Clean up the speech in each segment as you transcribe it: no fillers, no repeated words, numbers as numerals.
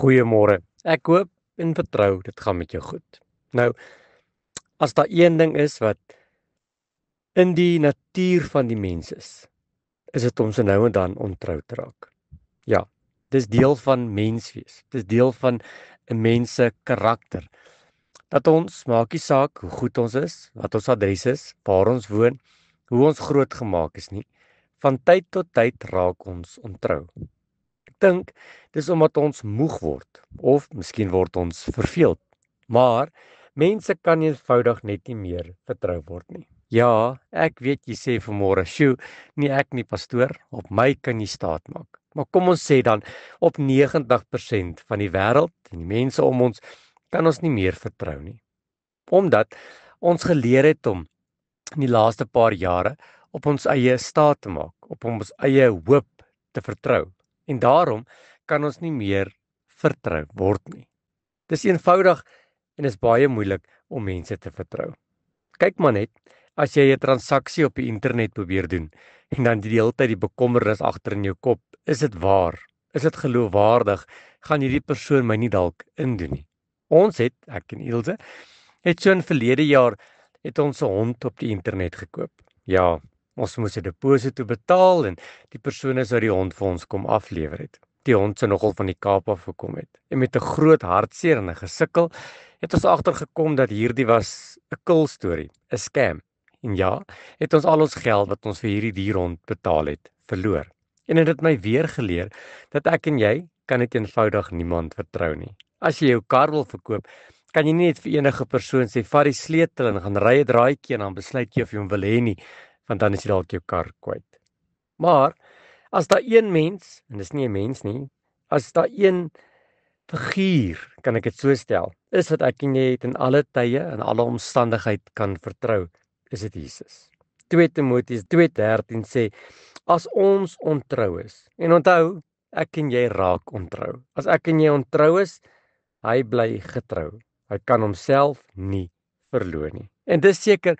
Goeiemôre. Ek hoop en vertrou dit gaan met jou goed. Nou, as daar een ding is wat in die natuur van die mens is dit om so nou en dan ontrou te raak. Ja, dis deel van menswees. Dis deel van 'n mens se karakter. Dat ons, maak nie saak hoe goed ons is, wat ons adres is, waar ons woon, hoe ons grootgemaak is nie. Van tyd tot tyd raak ons ontrou. Ek dink dis omdat ons moeg word of miskien word ons verveeld. Maar mense kan eenvoudig net nie meer vertrou word nie. Ja, ek weet jy sê vanmôre, "Sjoe, nie ek nie pastoor, op my kan jy staat maak." Maar kom ons sê dan op 90% van die wêreld en die mense om ons kan ons nie meer vertrou nie. Omdat ons geleer het om in die laaste paar jare op ons eie staat te maak, op ons eie hoop te vertrou. En daarom kan ons nie meer vertrou word nie. Dis eenvoudig en is baie moeilik om mense te vertrou. Kyk maar net, as jy 'n transaksie op die internet probeer doen en dan die hele tyd die bekommernis agter in jou kop, is dit waar? Is dit geloofwaardig? Gaan hierdie persoon my nie dalk indoen nie? Ons het, ek en Ilse, het so in verlede jaar het ons 'n hond op die internet gekoop. Ja, ons moes 'n deposito betaal en die persoon sou die hond vir ons kom aflewer het. Die hond sou nogal van die Kaap af gekom het. En met 'n groot hartseer en 'n gesukkel het ons agtergekom dat hierdie was 'n kul storie, 'n scam. En ja, het ons al ons geld wat ons vir hierdie dierhond betaal het, verloor. En dit het my weer geleer dat ek en jy kan net eenvoudig niemand vertrou nie. As jy jou kar wil verkoop, kan jy nie net vir enige persoon sê vat die sleutel en gaan ry 'n draaitjie en dan besluit jy of jy hom wil hê nie, want dan is jy dalk jou kar kwyt. Maar as daar een mens, en dis nie 'n mens nie, as daar een figuur, kan ek dit so stel, is wat ek en jy in alle tye en alle omstandighede kan vertrou, is dit Jesus. 2 Timoteus 2:13 sê, as ons ontrou is, en onthou, ek en jy raak ontrou. As ek en jy ontrou is, hy bly getrou. Hy kan homself nie verloon nie. En dis seker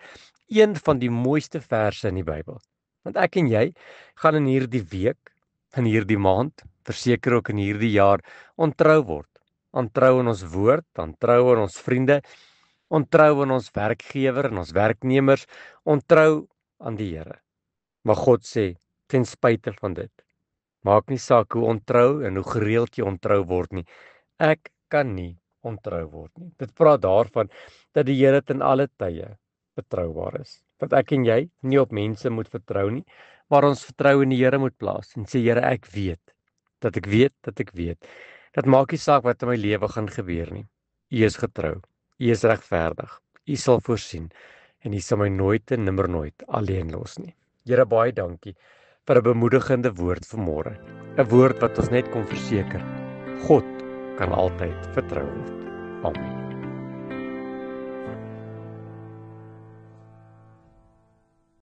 een van die mooiste verse in die Bybel. Want ek en jy gaan in hierdie week, in hierdie maand, verseker ook in hierdie jaar ontrou word. Ontrou in ons woord, ontrou in ons vriende, ontrou in ons werkgewer en ons werknemers, ontrou aan die Here. Maar God sê, ten spyte van dit, maak nie saak hoe ontrou en hoe gereeld jy ontrou word nie, ek kan nie ontrou word nie. Dit praat daarvan dat die Here ten alle tye betroubaar is. Dat ek en jy nie op mense moet vertrou nie, maar ons vertrou in die Here moet plaas en sê, Here, ek weet. Dat maak nie saak wat in my lewe gaan gebeur nie. U is getrou. U is regverdig. U sal voorsien en U sal my nooit en nimmer nooit alleen los nie. Here, baie dankie vir 'n bemoedigende woord vanmôre. 'n Woord wat ons net kon verseker. God kan altyd vertrou word. Amen.